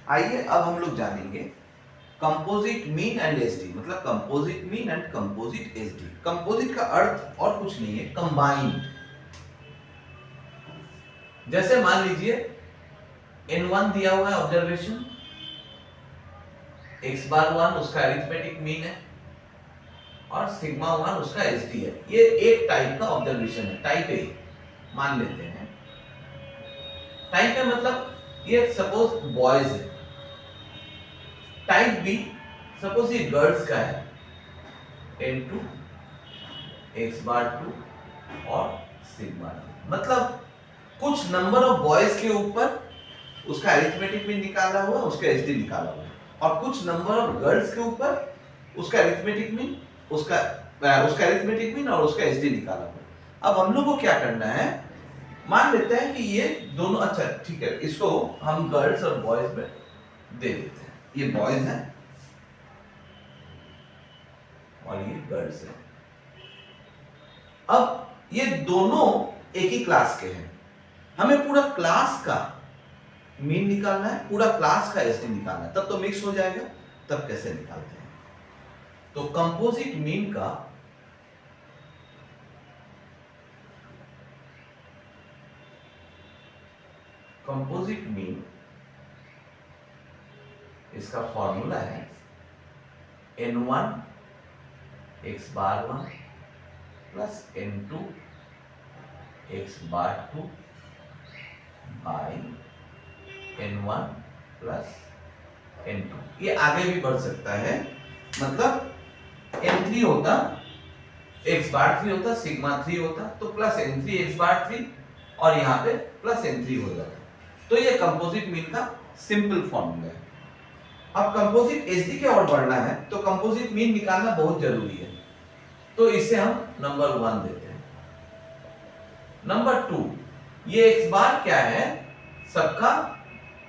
आइए अब हम लोग जानेंगे कंपोजिट मीन एंड एसडी, मतलब composite mean and composite SD. Composite का अर्थ और कुछ नहीं है, कंबाइंड। जैसे मान लीजिए n1 दिया हुआ है ऑब्जर्वेशन, x बार 1 उसका अरिथमेटिक मीन है और सिग्मा 1 उसका एसडी है। ये एक टाइप का ऑब्जर्वेशन है, टाइप ए मान लेते हैं। टाइप ए मतलब ये सपोज बॉयज है। टाइप बी सपोज ये गर्ल्स का है, n2 x बार 2 और सिग्मा 2, मतलब कुछ नंबर ऑफ बॉयज के ऊपर उसका अरिथमेटिक मीन निकाला हुआ, उसका एसडी निकाला हुआ, और कुछ नंबर ऑफ गर्ल्स के ऊपर उसका अरिथमेटिक मीन, उसका अरिथमेटिक मीन और उसका एसडी निकाला हुआ। अब हम लोग को क्या करना है, मान लेते हैं कि ये दोनों, अच्छा ठीक है, इसको हम गर्ल्स और बॉयज में दे देते हैं। ये बॉयज हैं और ये गर्ल्स हैं। अब ये दोनों एक ही क्लास के हैं, हमें पूरा क्लास का मीन निकालना है, पूरा क्लास का एसडी निकालना है, तब तो मिक्स हो जाएगा। तब कैसे निकालते हैं, तो कंपोजिट मीन का इसका फॉर्मूला है n1 x bar 1 plus n2 x bar 2 by n1 plus n2। ये आगे भी बढ़ सकता है, मतलब n3 होता, x बार 3 होता, सिग्मा 3 होता, तो प्लस n3 x बार 3 और यहाँ पे प्लस n3 हो जाता। तो ये कंपोजिट मीन का सिंपल फॉर्मूला है। अब कंपोजिट एसडी की ओर बढ़ना है तो कंपोजिट मीन निकालना बहुत जरूरी है, तो इसे हम नंबर 1 देते हैं। नंबर 2, ये x बार क्या है, सबका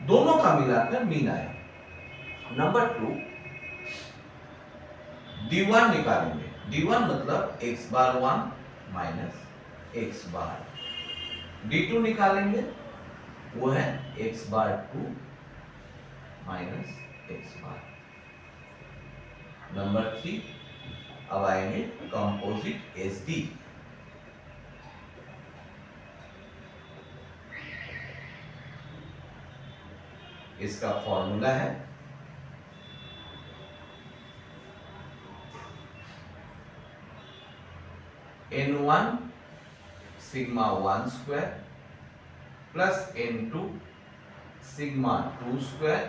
दोनों का मिलाकर मीन आया। नंबर 2, d1 निकालेंगे। d1 मतलब x बार 1 माइनस x बार। d2 निकालेंगे, वो है x बार 2 माइनस x बार। नंबर 3, अब आएंगे कंपोजिट एसडी। इसका फॉर्मूला है n1 sigma 1 square plus n2 sigma 2 square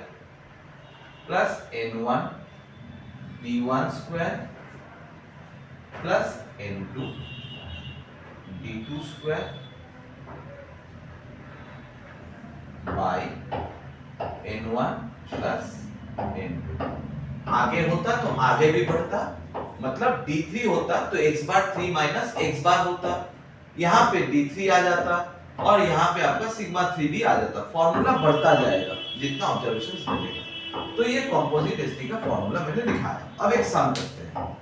plus n1 d1 square plus n2 d2 square by n1 plus n2। आगे होता तो आगे भी बढ़ता, मतलब d3 होता तो x बार 3 माइनस x बार होता, यहाँ पे d3 आ जाता और यहाँ पे आपका सिग्मा 3 भी आ जाता। फॉर्मूला बढ़ता जाएगा जितना ऑब्जर्वेशन मिलेगा। तो ये कंपोजिट एसडी का फॉर्मूला मैंने लिखा है। अब एक सम करते हैं।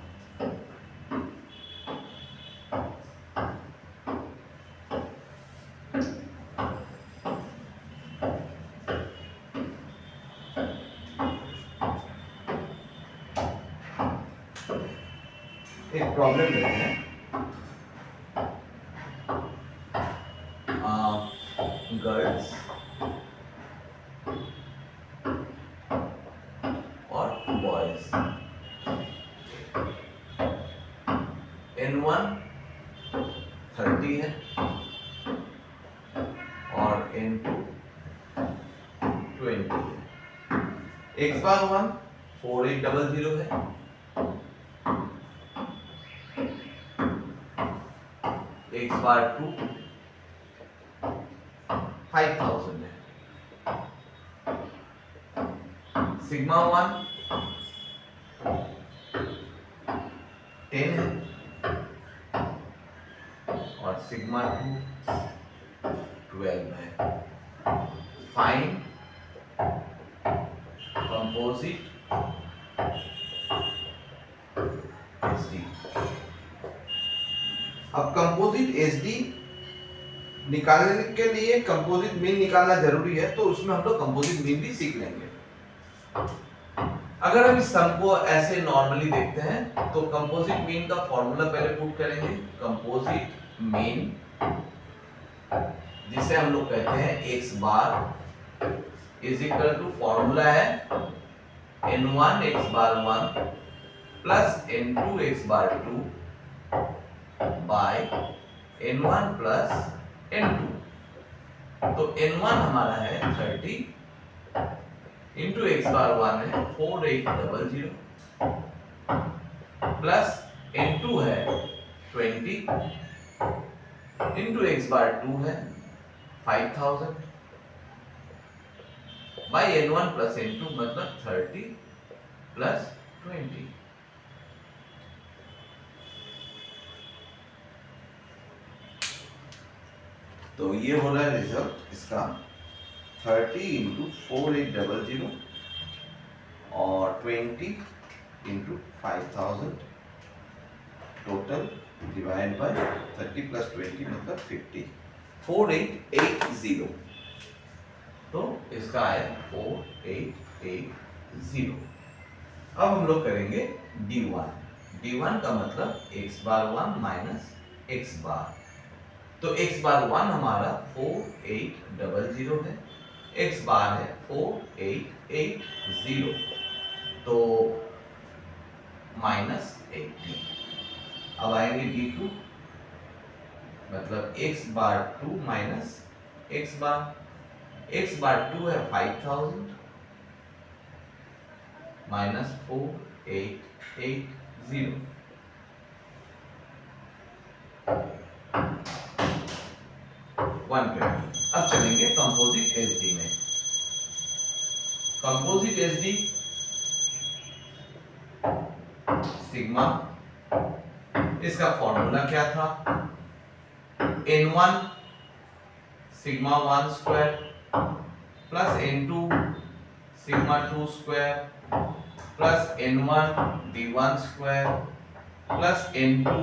एक प्रॉब्लम लेते हैं। गर्ल्स और बॉयज, n1 30 है और n2 20 है। x बार 1 4800 है, x बार 2 5000 है, सिग्मा 1 10 है और सिग्मा 2 12 है। Find composite SD. अब कंपोजिट एसडी निकालने के लिए कंपोजिट मीन निकालना जरूरी है, तो उसमें हम लोग कंपोजिट मीन भी सीख लेंगे। अगर हम इस सम को ऐसे नॉर्मली देखते हैं तो कंपोजिट मीन का फॉर्मूला पहले पुट करेंगे। कंपोजिट मीन जिसे हम लोग कहते हैं x bar is equal to formula है n1 x bar 1 plus n2 x bar 2 by n1 plus n2। तो n1 हमारा है 30 इंटू x बार 1 है 4800 प्लस n2 है 20 इंटू x बार 2 है 5000 बाई n1 प्लस n2 मतलब 30 प्लस 20। तो ये हो रहा है रिजल्ट इसका 30 इंटू 4800 और 20 into 5000 total divide by 30 plus 20 मतलब 50 4880। तो इसका आया 4880। अब हम लोग करेंगे d1। d1 का मतलब x बार 1 माइनस x बार। तो x बार 1 हमारा 4800 है, x बार है 4880, तो माइनस 80। अब आएंगे d2 मतलब x bar 2 minus x bar 2 है 5000 माइनस 4880। अब चलेंगे कंपोजिट एसडी में। कंपोजिट एसडी सिग्मा, इसका फॉर्मूला क्या था? n1 sigma 1 square plus n2 sigma 2 square plus n1 d1 square plus n2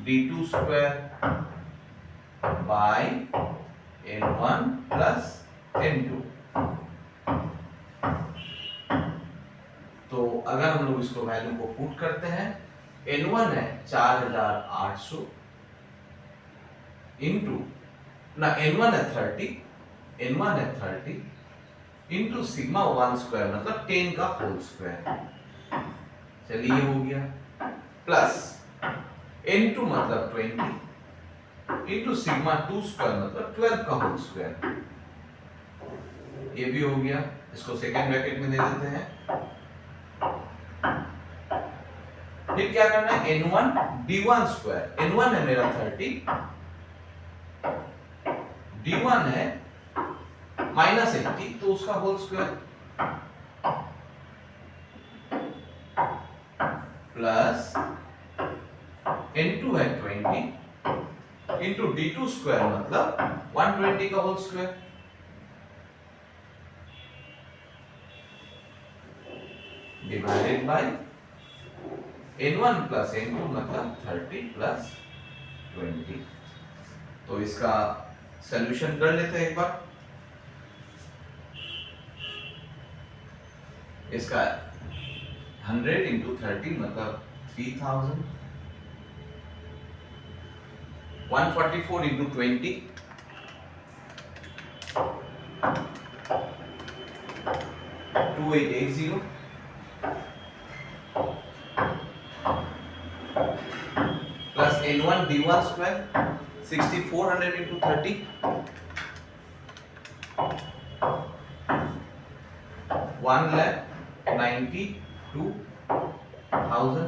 d2 square by n1 plus n2। तो अगर हम लोग इसको वैल्यू को पुट करते हैं, n1 है 4800 इंटू ना n1 है 30 इंटू सिग्मा 1 स्क्वायर मतलब 10 का होल स्क्वायर, चलिए ये हो गया, प्लस n2 मतलब 20 इंटू सिग्मा 2 स्क्वायर मतलब 12 का होल स्क्वायर, ये भी हो गया। इसको सेकेंड ब्रैकेट में दे देते हैं। फिर क्या करना है? n1 d1 स्क्वायर, n1 है मेरा 30, d1 है माइनस 80 तो उसका होल स्क्वायर प्लस n2 है 20 इंटू d2 स्क्वायर मतलब 120 का whole square, divided by n1 plus n2 मतलब 30 प्लस 20। तो इसका सॉल्यूशन कर लेते हैं एक बार। इसका 100 इंटू 30 मतलब 3000, 144 into 20 2880 plus n1 d1 square 6400 into 30 1,92,000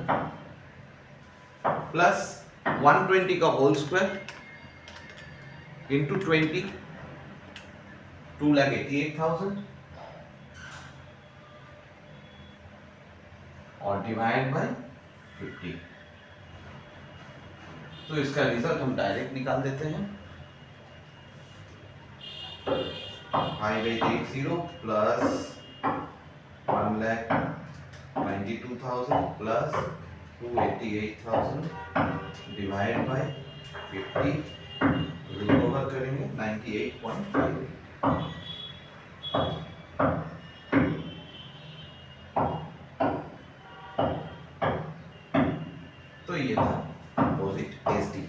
plus 120 का होल स्क्वायर इंटू 20 2,88,000 और डिवाइड बाय 50। तो इसका रिजल्ट हम डायरेक्ट निकाल देते हैं। 5880 plus 1,92,000 plus 288,000 divide by 50, root over करेंगे 98.58। तो ये था कंपोजिट एस डी।